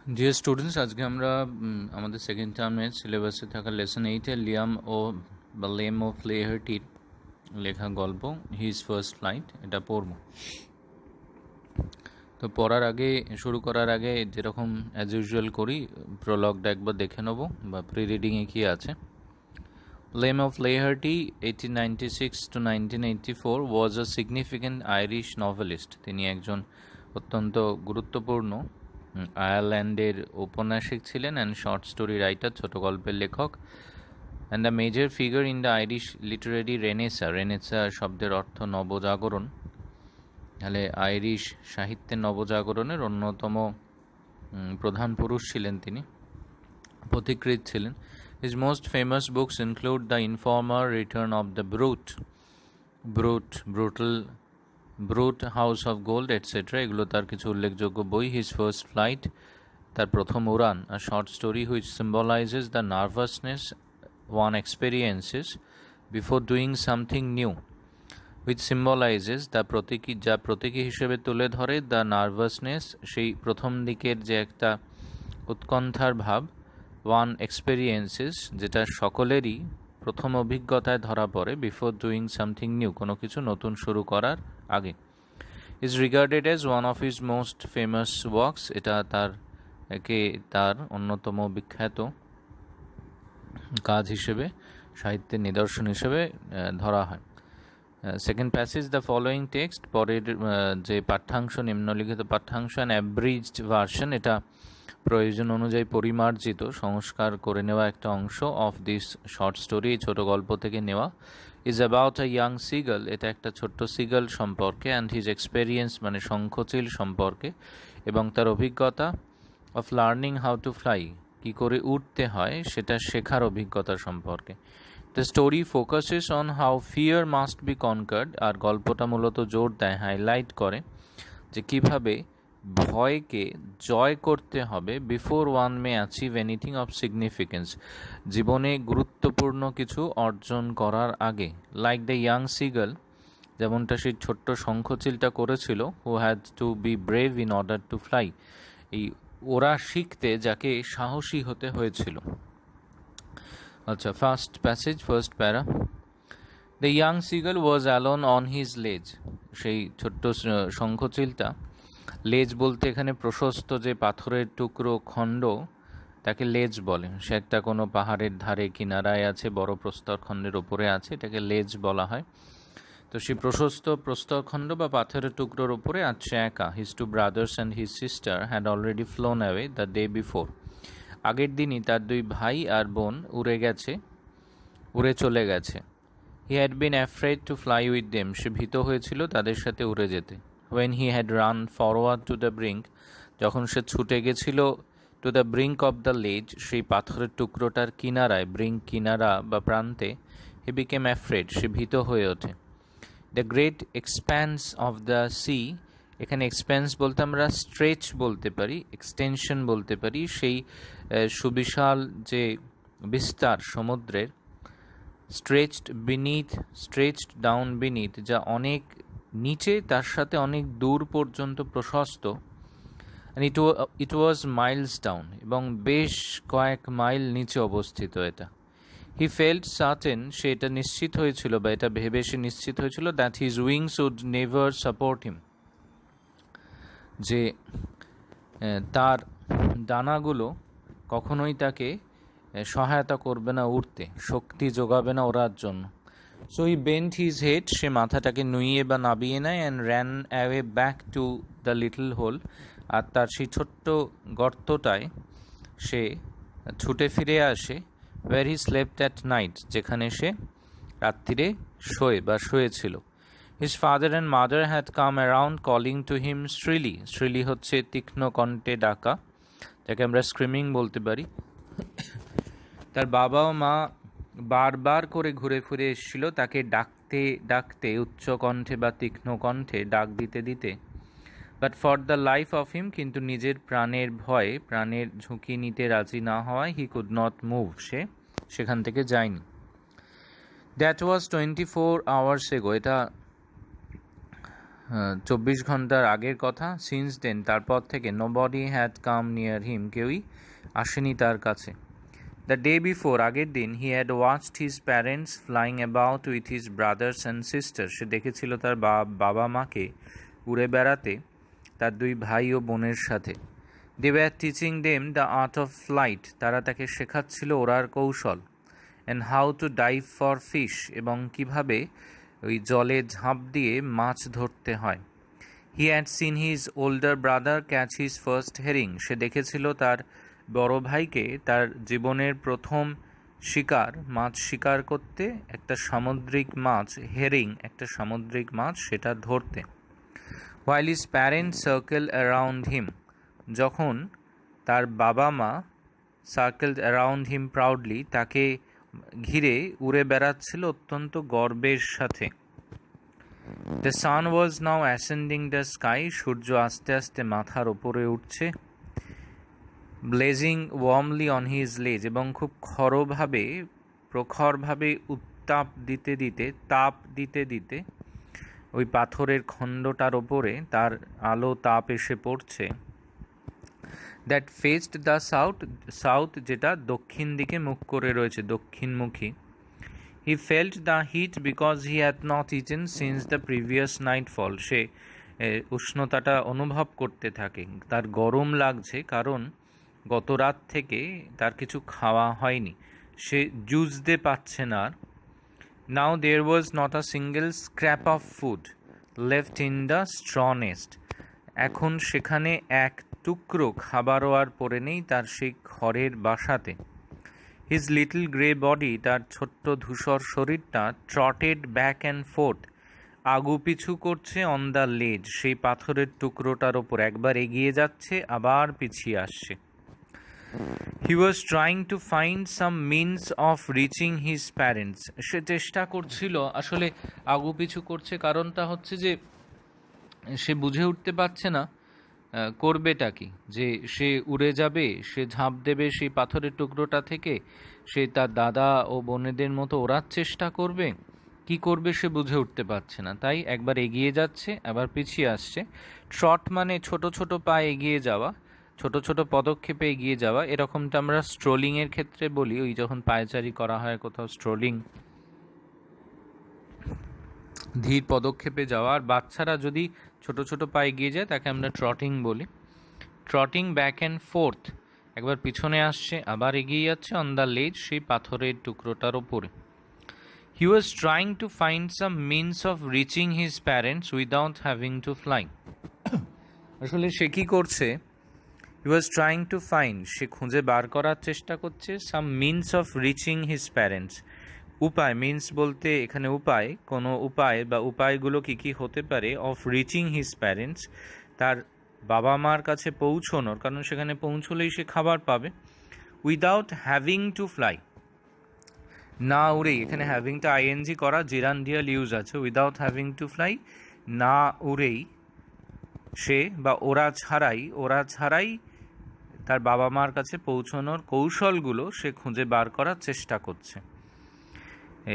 Dear students, আজকে আমরা আমাদের সেকেন্ড টার্মের সিলেবাসে থাকা লেসন 8-এ লিয়াম ও বা লেম ও ফ্লেহার্টির লেখা গল্প হিজ ফার্স্ট ফ্লাইট এটা পড়ব। তো পড়ার আগে, শুরু করার আগে যেরকম অ্যাজ ইউজুয়াল করি, প্রলগটা একবার দেখে নেব বা প্রি রিডিংয়ে কী আছে। Lem of Flaherty, 1896 to 1984, was a significant Irish novelist. তিনি একজন অত্যন্ত গুরুত্বপূর্ণ আয়ারল্যান্ডের ঔপন্যাসিক ছিলেন অ্যান্ড শর্ট স্টোরি রাইটার, ছোট গল্পের লেখক, and the major figure in the Irish literary Renaissance. Renaissance শব্দের অর্থ নবজাগরণ, তাহলে আইরিশ সাহিত্যের নবজাগরণের অন্যতম প্রধান পুরুষ ছিলেন তিনি, পথিকৃৎ ছিলেন। His most famous books include The Informer, Return of the Brute, House of Gold, etc. এগুলো তার কিছু উল্লেখযোগ্য বই। His First Flight, তার প্রথম উড়ান, a short story which symbolizes the nervousness one experiences before doing something new, which symbolizes যা প্রতীকী হিসেবে তুলে ধরে দ্য নার্ভাসনেস, সেই প্রথম দিকের যে একটা উৎকণ্ঠার ভাব, ওয়ান এক্সপেরিয়েন্সেস, যেটা সকলেরই প্রথম অভিজ্ঞতায় ধরা পড়ে, বিফোর ডুইং সামথিং নিউ, কোনো কিছু নতুন শুরু করার আগে। Is regarded age one of his most famous works, এটা তার অন্যতম বিখ্যাত কাজ হিসেবে, সাহিত্যের নিদর্শন হিসেবে ধরা হয়। Second passage, the following text, পরের যে পাঠ্যাংশ, নিম্নলিখিত পাঠ্যাংশ অ্যান্ড অ্যাব্রিজড ভার্সন, এটা প্রয়োজন অনুযায়ী পরিমার্জিত, সংস্কার করে নেওয়া একটা অংশ অফ দিস শর্ট স্টোরি, এই ছোটো গল্প থেকে নেওয়া। ইজ অ্যাবাউট আ ইয়াং সিগল, এটা একটা ছোট্ট সিগল সম্পর্কে, অ্যান্ড হিজ এক্সপেরিয়েন্স মানে শঙ্খচিল সম্পর্কে, এবং তার অভিজ্ঞতা, of learning how to fly, কী করে উঠতে হয় সেটা শেখার অভিজ্ঞতা সম্পর্কে। The story focuses on how fear must be conquered, আর গল্পটা মূলত জোর দেয়, হাইলাইট করে যে কীভাবে ভয়কে জয় করতে হবে, before one May achieve anything of significance, জীবনে গুরুত্বপূর্ণ কিছু অর্জন করার আগে। লাইক দ্য ইয়াং সিগল, যেমনটা সেই ছোট্ট শঙ্খচিলটা করেছিল, who had to be brave in order to fly, এই ওরা শিখতে যাকে সাহসী হতে হয়েছিল। আচ্ছা, first passage, first para. The young seagull was alone on his ledge, সেই ছোট্ট শঙ্খচিলটা, লেজ বলতে এখানে প্রশস্ত যে পাথরের টুকরো খণ্ড, তাকে লেজ বলে। সে একটা কোনো পাহাড়ের ধারে কিনারায় আছে, বড় প্রস্তরখণ্ডের ওপরে আছে, এটাকে লেজ বলা হয়। তো সেই প্রশস্ত প্রস্তরখণ্ড বা পাথরের টুকরোর ওপরে আছে একা। His two brothers and his sister had already flown away the day before, আগের দিনই তার দুই ভাই আর বোন উড়ে চলে গেছে। He had been afraid to fly with them, সে ভীত হয়েছিল তাদের সাথে উড়ে যেতে। When he had run forward to the brink, যখন সে ছুটে গেছিল two the brink of the লেজ, সেই পাথরের টুকরোটার কিনারায়, ব্রিঙ্ক কিনারা বা প্রান্তে, হি বিকেম অ্যাফ্রেড, সে ভীত হয়ে ওঠে। The great expands of the sea, এখানে এক্সপ্যান্স বলতে আমরা স্ট্রেচ বলতে পারি, এক্সটেনশন বলতে পারি, সেই সুবিশাল যে বিস্তার সমুদ্রের, স্ট্রেচড ডাউন বিনিথ, যা অনেক নিচে, তার সাথে অনেক দূর পর্যন্ত প্রশস্ত। ইট ওয়াজ মাইলস ডাউন, এবং বেশ কয়েক মাইল নিচে অবস্থিত এটা। হি ফেল্ট সার্টেন, সে এটা নিশ্চিত হয়েছিল বা এটা ভেবে সে নিশ্চিত হয়েছিল, that his wings would never support him, যে তার ডানাগুলো কখনোই তাকে সহায়তা করবে না উড়তে, শক্তি যোগাবে না ওড়ার জন্য। So he bent his head, সে মাথাটাকে নুইয়ে বা নাবিয়ে নেয়, and ran away back to the little hole, আর তার সেই ছোট্ট গর্তটায় সে ছুটে ফিরে আসে। Where he slept at night, যেখানে সে রাত্রিরে শুয়েছিল। His father and mother had come around calling to him shrilly, shrilly হচ্ছে তীক্ষ্ণ কণ্ঠে ডাকা, যাকে আমরা স্ক্রিমিং বলতে পারি। তার বাবা ও মা বারবার করে ঘুরে ফিরে এসেছিল তাকে ডাকতে ডাকতে, উচ্চ কণ্ঠে বা তীক্ষ্ণ কণ্ঠে ডাক দিতে দিতে। But for the life of him, কিন্তু নিজের প্রাণের ভয়ে, প্রাণের ঝুঁকি নিতে রাজি না হওয়ায়, হি কুড নট মুভ, সে সেখান থেকে যায়নি। দ্যাট ওয়াজ 24 hours ago, এটা 24 ঘন্টার আগের কথা। সিন্স দেন, তারপর থেকে, nobody had come near him, কেউই আসেনি তার কাছে। দ্য ডে বিফোর, আগের দিন, he had watched his parents flying about with his brothers and sister, সে দেখেছিল তার বাবা মাকে উড়ে বেড়াতে তার 2 ভাই ও বোনের সাথে। They were teaching them the art of flight, তারা তাকে শেখাচ্ছিল ওড়ার কৌশল। And how to dive for fish, এবং কিভাবে ওই জলে ঝাঁপ দিয়ে মাছ ধরতে হয়। He had seen his older brother catch his first herring, সে দেখেছিল তার বড় ভাইকে তার জীবনের প্রথম মাছ শিকার করতে, একটা সামুদ্রিক মাছ, হেরিং একটা সামুদ্রিক মাছ, সেটা ধরতে। While his parents circle around him, যখন তার বাবা মা সার্কেল অ্যারাউন্ড হিম প্রাউডলি, তাকে ঘিরে উড়ে বেড়াচ্ছিল অত্যন্ত গর্বের সাথে। The sun was now ascending the sky, সূর্য আস্তে আস্তে মাথার ওপরে উঠছে। ব্লেজিং ওয়ার্মলি অন হিজ লেজ, এবং খুব প্রখরভাবে তাপ দিতে দিতে ওই পাথরের খণ্ডটার ওপরে তার আলো তাপ এসে পড়ছে। দ্যাট ফেসড দ্য সাউথ, যেটা দক্ষিণ দিকে মুখ করে রয়েছে, দক্ষিণমুখী। He felt the heat because he had not eaten since the previous nightfall, সে উষ্ণতাটা অনুভব করতে থাকে, তার গরম লাগছে কারণ গত রাত থেকে তার কিছু খাওয়া হয়নি, সে জুজতে পারছে না। Now there was not a single scrap of food left in the straw nest, এখন সেখানে এক টুকরো খাবারও আর পড়ে নেই তার সেই খড়ের বাসাতে। হিজ লিটল গ্রে বডি, তার ছোট্ট ধূসর শরীরটা, ট্রটেড ব্যাক অ্যান্ড ফোর্থ, আগুপিছু করছে অন দ্য লেজ, সেই পাথরের টুকরোটার ওপর একবার এগিয়ে যাচ্ছে আবার পিছিয়ে আসছে। He was trying to find some means of reaching his parents, সে চেষ্টা করছিল, আসলে আগুপিছু করছে কারণটা হচ্ছে যে সে বুঝে উঠতে পারছে না করবেটা কি, যে সে উড়ে যাবে, সে ঝাঁপ দেবে সেই পাথরের টুকরোটা থেকে, সে তার দাদা ও বোনেদের মতো ওড়ার চেষ্টা করবে, কি করবে সে বুঝে উঠতে পারছে না, তাই একবার এগিয়ে যাচ্ছে আবার পিছিয়ে আসছে। ট্রট মানে ছোট ছোট পা এগিয়ে যাওয়া, ছোট ছোট পদক্ষেপে এগিয়ে যাওয়া, এরকমটা আমরা স্ট্রোলিংয়ের ক্ষেত্রে বলি, ওই যখন পায়চারি করা হয় কোথাও, স্ট্রোলিং, ধীর পদক্ষেপে যাওয়া। আর বাচ্চারা যদি ছোট ছোট পা এগিয়ে যায় তাকে আমরা ট্রটিং বলি। ট্রটিং ব্যাক অ্যান্ড ফোর্থ, একবার পিছনে আসছে আবার এগিয়ে যাচ্ছে অন দ্য লেজ, সেই পাথরের টুকরোটার ওপরে। He was trying to find some means of reaching his parents without having to fly, আসলে সে কি করছে, he was trying to find, সে খুঁজে বার করার চেষ্টা করছে, some means of reaching his parents, উপায়, মিনস বলতে এখানে উপায়, কোনো উপায় বা উপায়গুলো কি কি হতে পারে, অফ রিচিং হিজ প্যারেন্টস, তার বাবা মার কাছে পৌঁছনোর, কারণ সেখানে পৌঁছলেই সে খাবার পাবে। উইদাউট হ্যাভিং টু ফ্লাই, না উড়েই, এখানে হ্যাভিংটা আইএনজি করা জেরান্ডিয়াল ইউজ আছে। উইদাউট হ্যাভিং টু ফ্লাই, না উড়েই সে, বা ওরা ছাড়াই তার বাবা মার কাছে পৌঁছনোর কৌশলগুলো সে খুঁজে বার করার চেষ্টা করছে।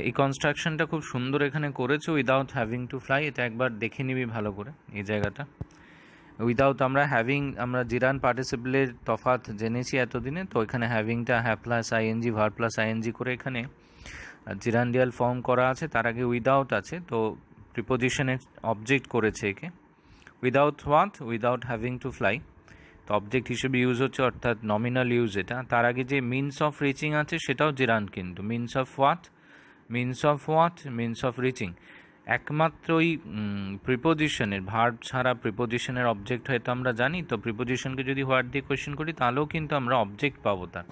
এই কনস্ট্রাকশনটা খুব সুন্দর এখানে করেছে, উইদাউট হ্যাভিং টু ফ্লাই, এটা একবার দেখে নিবি ভালো করে এই জায়গাটা। উইদাউট আমরা জিরান পার্টিসিপেলের তফাৎ জেনেছি এতদিনে, তো এখানে হ্যাভিংটা have plus ING, verb plus ING করে এখানে জিরান্ডিয়াল ফর্ম করা আছে, তার আগে উইদাউট আছে, তো প্রিপোজিশনের অবজেক্ট করেছে একে। Without what, without having to fly, তো অবজেক্ট হিসেবে ইউজ হচ্ছে, অর্থাৎ নমিনাল ইউজ এটা। তার আগে যে মিনস অফ রিচিং আছে সেটাও জিরান, কিন্তু means of what, means of reaching, একমাত্র ওই প্রিপোজিশনের, ভার্ব ছাড়া প্রিপোজিশনের অবজেক্ট হয়তো আমরা জানি, তো প্রিপোজিশনকে যদি হোয়াট দিয়ে কোয়েশ্চেন করি তাহলেও কিন্তু আমরা অবজেক্ট পাবো তার,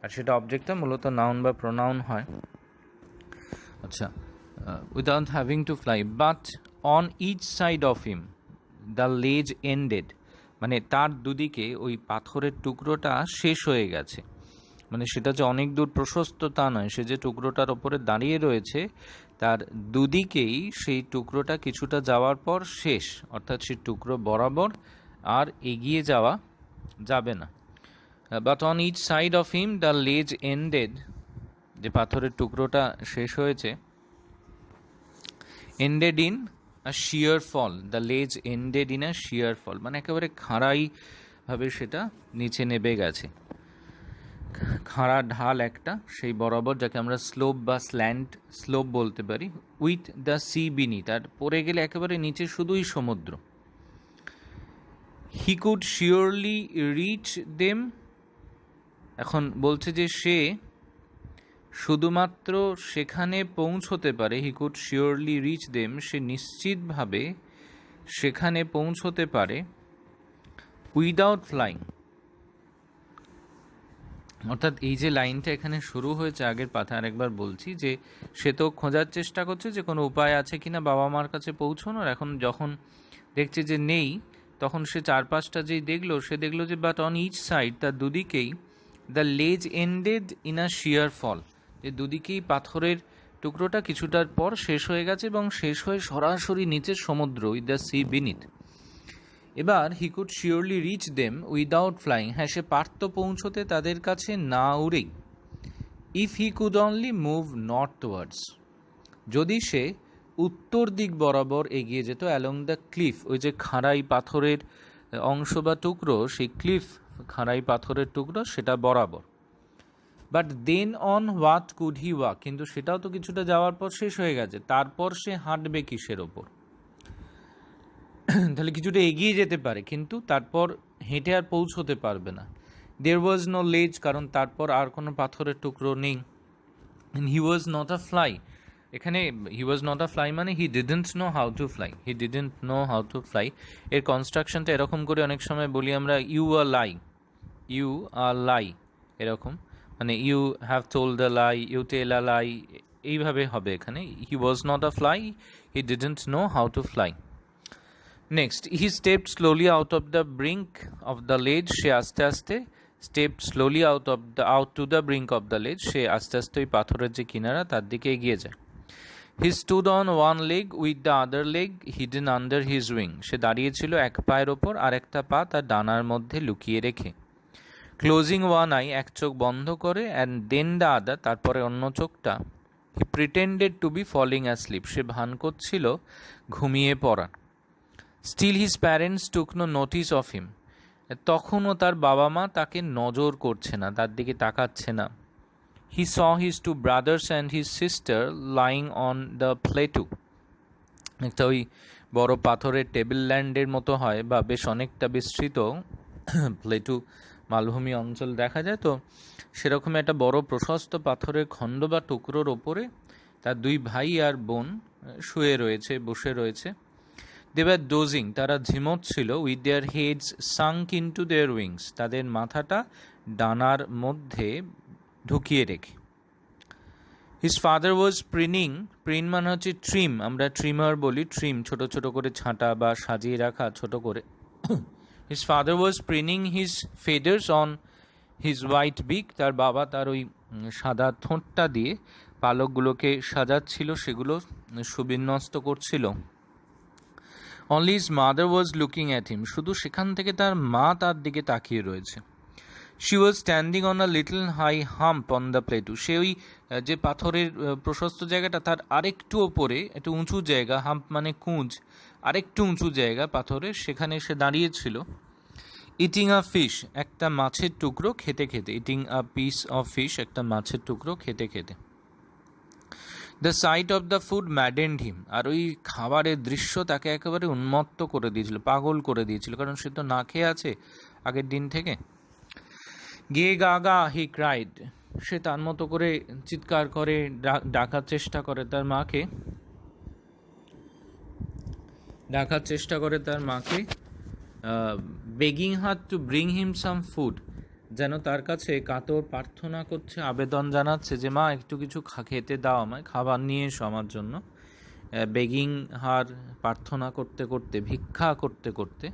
আর সেটা অবজেক্টটা মূলত নাউন বা প্রোনাউন হয়। আচ্ছা, without having to fly, but on each side of him the ledge ended, মানে তার দুদিকে ওই পাথরের টুকরোটা শেষ হয়ে গেছে, মানে সেটা যে অনেক দূর প্রশস্ত তা নয়, সে যে টুকরোটার ওপরে দাঁড়িয়ে রয়েছে তার দুদিকেই সেই টুকরোটা কিছুটা যাওয়ার পর শেষ, অর্থাৎ সেই টুকরো বরাবর আর এগিয়ে যাওয়া যাবে না। But on each side of him the ledge ended, যে পাথরের টুকরোটা শেষ হয়েছে, ended in a sheer fall, the ledge ended in a sheer fall, মানে একেবারে খাড়াই ভাবে সেটা নিচে নেমে গেছে, খাড়া ঢাল একটা সেই বরাবর, যাকে আমরা স্লোপ বা স্ল্যান্ট স্লোপ বলতে পারি, উইথ দ্য সি বিনিথ, আর পড়ে গেলে একেবারে নিচে শুধুই সমুদ্র। He could surely reach them, এখন বলছে যে সে শুধুমাত্র সেখানে পৌঁছতে পারে, he could surely reach them, সে নিশ্চিতভাবে সেখানে পৌঁছতে পারে, উইদাউট ফ্লাইং, অর্থাৎ এই যে লাইনটা এখানে শুরু হয়েছে আগের পাতা, আরেকবার বলছি যে সে তো খোঁজার চেষ্টা করছে যে কোনো উপায় আছে কিনা বাবা মার কাছে পৌঁছানোর, এখন যখন দেখছে যে নেই, তখন সে চারপাশটা যেই দেখলো, সে দেখলো যে বাট অন ইচ সাইড, তার দুদিকেই, the ledge ended in a শিয়ার ফল, যে দুদিকেই পাথরের টুকরোটা কিছুটার পর শেষ হয়ে গেছে এবং শেষ হয়ে সরাসরি নিচে সমুদ্র, উইথ দ্য সি বিনিথ। এবার he could surely reach them without flying, হ্যাঁ সে পারত পৌঁছতে তাদের কাছে না উড়েই, if he could only move northwards, যদি সে উত্তর দিক বরাবর এগিয়ে যেত, অ্যালং দ্য ক্লিফ, ওই যে খাড়াই পাথরের অংশ বা টুকরো, সেই ক্লিফ খাড়াই পাথরের টুকরো সেটা বরাবর। But then on what could he walk, কিন্তু সেটাও তো কিছুটা যাওয়ার পর শেষ হয়ে গেছে, তারপর সে হাঁটবে কিসের ওপর? তাহলে কিছুটা এগিয়ে যেতে পারে কিন্তু তারপর হেঁটে আর পৌঁছতে পারবে না। দেয়ার ওয়াজ নো লেজ, কারণ তারপর আর কোনো পাথরের টুকরো নেই। হি ওয়াজ নট আ ফ্লাই, এখানে he was not a fly মানে হি didn't know how to fly, he didn't know how to fly. এর কনস্ট্রাকশনটা এরকম করে অনেক সময় বলি আমরা, you R lie, you R lie, এরকম মানে you have told the lie, you tell a lie, এইভাবে হবে এখানে। He was not a fly, he didn't know how to fly. Next, he stepped slowly out of the brink of the ledge, সে আস্তে আস্তে stepped slowly out to the brink of the ledge, সে আস্তে আস্তে ওই পাথরের যে কিনারা তার দিকে এগিয়ে যায়। He stood on one leg with the other leg hidden under his wing, সে দাঁড়িয়েছিল এক পায়ের ওপর আর একটা পা তার ডানার মধ্যে লুকিয়ে রেখে। ক্লোজিং ওয়ান আই, এক চোখ বন্ধ করে, অ্যান্ড দেন দ্য আদার, তারপরে অন্য চোখটা, he pretended to be falling asleep, সে ভান করছিল ঘুমিয়ে পড়া। Still his parents took no notice of him, তখনও তার বাবা মা তাকে নজর করছে না, তার দিকে তাকাচ্ছে না। He saw his two brothers and his sister lying on the plateau, একটা ওই বড় পাথরের টেবিল ল্যান্ডের মতো হয় বা বেশ অনেকটা বিস্তৃত প্লেটু মালভূমি অঞ্চল দেখা যায়, তো সেরকম একটা বড় প্রশস্ত পাথরের খণ্ড বা টুকরোর ওপরে তার দুই ভাই আর বোন শুয়ে রয়েছে, বসে রয়েছে। দে ওয়ার ডোজিং, তারা ঝিমোচ্ছিল, with their heads sunk into their wings, তাদের মাথাটা ডানার মধ্যে ঢুকিয়ে রেখে। হিজ ফাদার ওয়াজ প্রিনিং, প্রিন মানে হচ্ছে ট্রিম, আমরা ট্রিমার বলি, ট্রিম ছোট ছোট করে ছাঁটা বা সাজিয়ে রাখা ছোট করে। His father was preening his feathers on his white beak, তার বাবা তার ওই সাদা ঠোঁটটা দিয়ে পালকগুলোকে সাজাচ্ছিল, সেগুলো সুবিন্যস্ত করছিল। Only his mother was looking at him, শুধু সেখান থেকে তার মা তার দিকে তাকিয়ে রয়েছে। She was standing on a little high hump on the plateau, সে ওই যে পাথরের প্রশস্ত জায়গাটা তার আরেকটু ওপরে একটু উঁচু জায়গা, হাম্প মানে কুঁজ, আরেকটু উঁচু জায়গা পাথরের, সেখানে সে দাঁড়িয়েছিল। ইটিং আ ফিশ, একটা মাছের টুকরো খেতে খেতে, eating a piece of fish, একটা মাছের টুকরো খেতে খেতে। The sight of the food maddened him, আর ওই খাবারের দৃশ্য তাকে একেবারে উন্মত্ত করে দিয়েছিল, পাগল করে দিয়েছিল, কারণ সে তো না খেয়ে আছে আগের দিন থেকে। গে গাগা হি ক্রাইড, সে তার মতো করে চিৎকার করে ডাকার চেষ্টা করে তার মাকে, begging her to bring him some food, যেন তার কাছে কাতর প্রার্থনা করছে, আবেদন জানাচ্ছে যে মা একটু কিছু খেতে দাও, আমায় খাবার নিয়ে এসো আমার জন্য। বেগিং হার, প্রার্থনা করতে করতে, ভিক্ষা করতে করতে।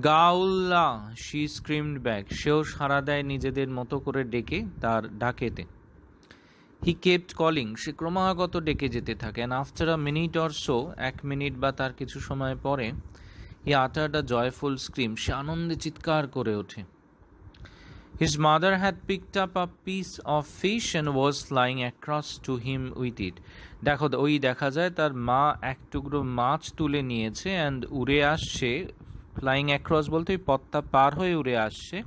গাউল্লা শি স্ক্রিমড ব্যাক, সেও সাড়া দেয় নিজেদের মতো করে ডেকে, তার ডাকেতে। হি কেপ্ট কলিং, সে ক্রমাগত ডেকে যেতে থাকে। And after a minute or so, এক মিনিট বা তার কিছু সময় পরে, হি আটার্ড আ জয়ফুল স্ক্রিম, সে আনন্দে চিৎকার করে ওঠে। His mother had picked up a piece of fish and was flying across to him with it. দেখো ওই দেখা যায় তার মা এক টুকরো মাছ তুলে নিয়েছে অ্যান্ড উড়ে আসছে, ফ্লাইং অ্যাক্রস বলতে ওই পথটা পার হয়ে উড়ে আসছে,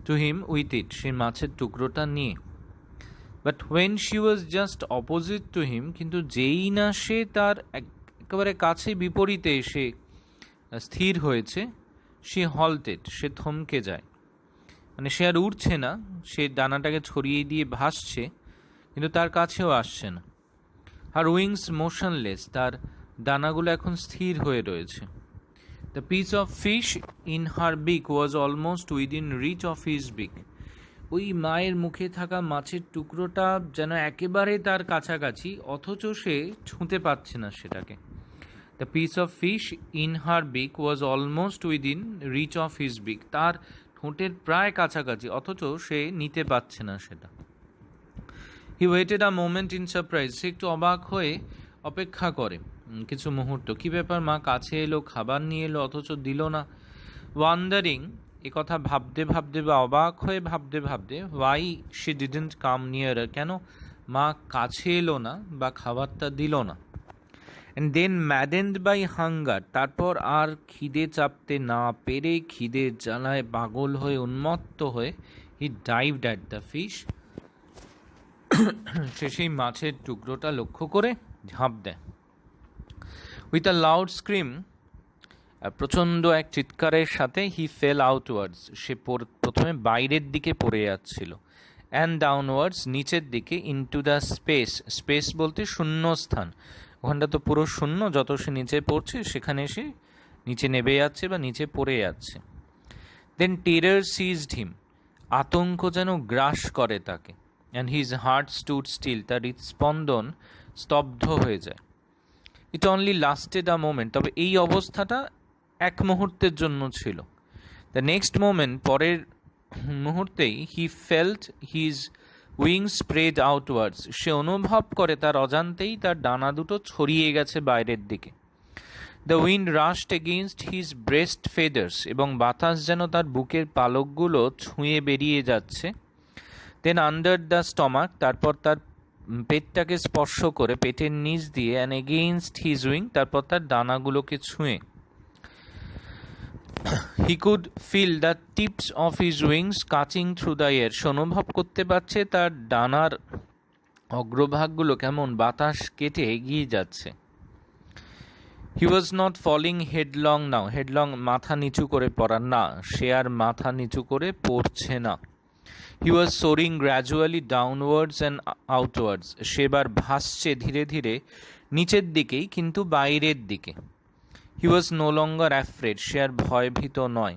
টু হিম উইথ ইট, সেই মাছের টুকরোটা নিয়ে। But when she was just opposite to him, কিন্তু যেই না সে তার একেবারে কাছে বিপরীতে এসে স্থির হয়েছে, সে হলটেড, সে থমকে যায়, মানে সে আর উড়ছে না, সে ডানাটাকে ছড়িয়ে দিয়ে ভাসছে কিন্তু তার কাছেও আসছে না। হার উইংস মোশনলেস, তার ডানাগুলো এখন স্থির হয়ে রয়েছে। The piece of fish in her beak was almost within reach of his beak, ওই মায়ের মুখে থাকা মাছের টুকরোটা যেন একেবারে তার কাছাকাছি, অথচ সে ছুঁতে পারছে না সেটাকে। The piece of fish in her beak was almost within reach of his beak, তার ঠোঁটের প্রায় কাছাকাছি, অথচ সে নিতে পারছে না সেটা। He waited a moment in surprise, সে একটু অবাক হয়ে অপেক্ষা করে কিছু মুহূর্ত, কি ব্যাপার মা কাছে এলো, খাবার নিয়ে এলো, অথচ দিল না। ওয়ান্ডারিং, এ কথা ভাবতে ভাবতে বা অবাক হয়ে ভাবতে ভাবতে, why she didn't come nearer, কেন মা কাছে এলো না বা খাবারটা দিল না। And then maddened by hunger, তারপর আর খিদে চাপতে না পেরে, খিদের জ্বালায় পাগল হয়ে উন্মত্ত হয়ে, হি ডাইভড অ্যাট দ্য ফিশ, সে সেই মাছের টুকরোটা লক্ষ্য করে ঝাঁপ দেয়। উইথ আ লাউড স্ক্রিম, প্রচণ্ড এক চিৎকারের সাথে, হি ফেল আউটওয়ার্ডস, সে প্রথমে বাইরের দিকে পড়ে যাচ্ছিল, অ্যান্ড ডাউনওয়ার্ডস, নিচের দিকে, ইনটু দ্য স্পেস, স্পেস বলতে শূন্য স্থান, ওখানটা তো পুরো শূন্য, যত সে নিচে পড়ছে সেখানে সে নিচে নেমে যাচ্ছে বা নিচে পড়ে যাচ্ছে। দেন টেরার সিজড হিম, আতঙ্ক যেন গ্রাস করে তাকে, and his heart stood still, তার হৃৎস্পন্দন স্তব্ধ হয়ে যায়। It only lasted a moment, তবে এই অবস্থাটা এক মুহূর্তের জন্য ছিল। দ্য নেক্সট মোমেন্ট, পরের মুহূর্তেই, he felt his wing spread outwards, সে অনুভব করে তার অজান্তেই তার ডানা দুটো ছড়িয়ে গেছে বাইরের দিকে। The wind রাশড against his breast feathers, এবং বাতাস যেন তার বুকের পালকগুলো ছুঁয়ে বেরিয়ে যাচ্ছে। দেন আন্ডার দ্য স্টমাক, তারপর তার পেটটাকে স্পর্শ করে, পেটের নিচ দিয়ে, অ্যান্ড এগেইনস্ট হিজ উইং, তারপর তার ডানাগুলোকে ছুঁয়ে। He could feel the tips of his wings cutting through the air, সে অনুভব করতে পারছে তার ডানার অগ্রভাগগুলো কেমন বাতাস কেটে এগিয়ে যাচ্ছে। হি ওয়াজ নট ফলিং হেডলং নাও, হেডলং মাথা নিচু করে পড়া, না সে আর মাথা নিচু করে পড়ছে না। হি ওয়াজ shoring gradually downwards and outwards, সেবার ভাসছে ধীরে ধীরে নিচের দিকেই, কিন্তু বাইরের দিকে। হি ওয়াজ নো লঙ্গার অ্যাফ্রেড, সে আর ভয়ভীত নয়।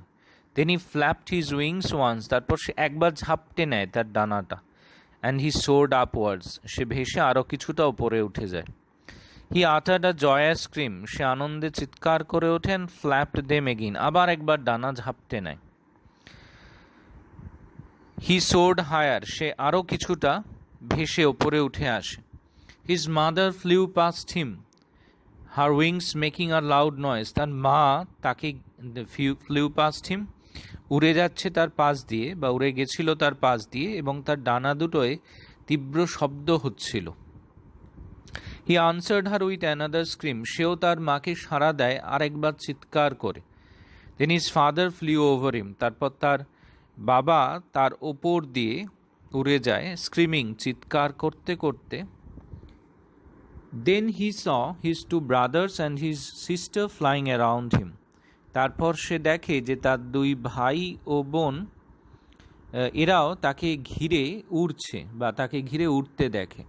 দেন হি ফ্ল্যাপড হিজ উইংস ওয়ান্স, তারপর সে একবার ঝাপটে নেয় তার ডানাটা। অ্যান্ড হি সোর্ড আপওয়ার্ডস, সে ভেসে আরও কিছুটা উপরে উঠে যায়। হি আটার্ড আ জয়াস স্ক্রিম, সে আনন্দে চিৎকার করে ওঠে। অ্যান্ড ফ্ল্যাপড দেম এগেইন, আবার একবার ডানা ঝাপটে নেয়। হি সোর্ড হায়ার, সে আরও কিছুটা ভেসে ওপরে উঠে আসে। His mother flew past him, her wings making a loud noise, তার মা তাকে, ফ্লিউ পাস্ট হিম, উড়ে যাচ্ছে তার পাশ দিয়ে বা উড়ে গেছিল তার পাশ দিয়ে, এবং তার ডানা দুটোয় তীব্র শব্দ হচ্ছিল। He answered her with another scream, সেও তার মাকে সাড়া দেয় আরেকবার চিৎকার করে। Then his father flew over him, তারপর তার বাবা তার ওপর দিয়ে উড়ে যায়, স্ক্রিমিং, চিৎকার করতে করতে। Then he saw his two brothers and his sister flying around him, তারপর সে দেখে যে তার দুই ভাই ও বোন এরাও তাকে ঘিরে উড়ছে বা তাকে ঘিরে উঠতে দেখে।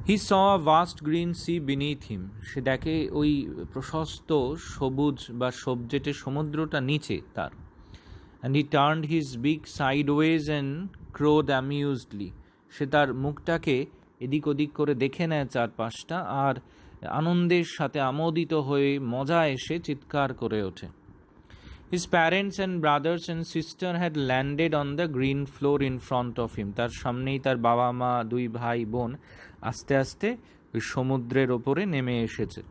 He saw a vast green sea beneath him, সে দেখে ওই প্রশস্ত সবুজ বা সবজেটে সমুদ্রটা নিচে তার। And he turned his big sideways and crowed amusedly, সে তার মুখটাকে এদিক ওদিক করে দেখে নেয় চারপাশটা, আর আনন্দের সাথে আমোদিত হয়ে মজা এসে চিৎকার করে ওঠে। His parents and brothers and sister had landed on the green floor in front of him, তার সামনেই তার বাবা মা দুই ভাই বোন আস্তে আস্তে ওই সমুদ্রের ওপরে নেমে এসেছে।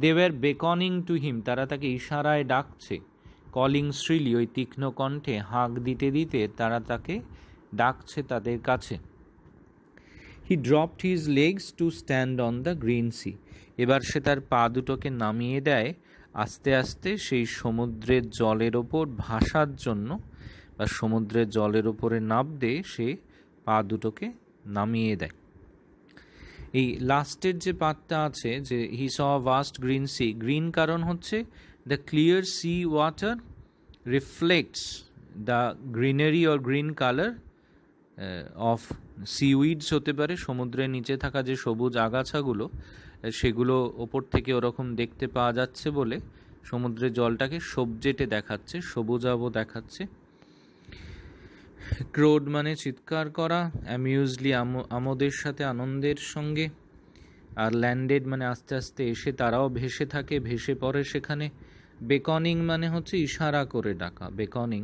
দে ওয়ার বেকনিং টু হিম, তারা তাকে ইশারায় ডাকছে। কলিং শ্রিলি, ওই তীক্ষ্ণ কণ্ঠে হাঁক দিতে দিতে তারা তাকে ডাকছে তাদের কাছে। He dropped his legs to stand on the green sea, এবার সে তার পা দুটোকে নামিয়ে দেয় আস্তে আস্তে সেই সমুদ্রের জলের ওপর ভাসার জন্য, বা সমুদ্রের জলের ওপরে নামতে সে পা দুটোকে নামিয়ে দেয়। এই লাস্টের যে পার্টটা আছে যে he saw vast green sea, green কারণ হচ্ছে the clear sea water reflects the greenery or green colour of seaweeds, হতে পারে সমুদ্রের নিচে থাকা যে সবুজ আগাছাগুলো সেগুলো ওপর থেকে ওরকম দেখতে পাওয়া যাচ্ছে বলে সমুদ্রের জলটাকে সবজেটে দেখাচ্ছে, সবুজাভ দেখাচ্ছে। ক্রোড মানে চিৎকার করা, অ্যামিউজলি আমোদের সাথে, আনন্দের সঙ্গে, আর ল্যান্ডেড মানে আস্তে আস্তে এসে তারাও ভেসে থাকে, ভেসে পড়ে সেখানে। বেকনিং মানে হচ্ছে ইশারা করে ডাকা, বেকনিং,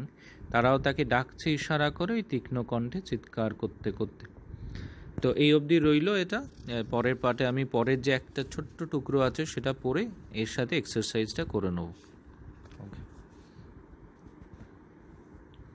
তারাও তাকে ডাকছে ইশারা করে ওই তীক্ষ্ণ কণ্ঠে চিৎকার করতে করতে। তো এই অবধি রইল এটা। পরের পার্টে আমি পরের যে একটা ছোট্ট টুকরো আছে সেটা পড়ে এর সাথে এক্সারসাইজটা করে নেব।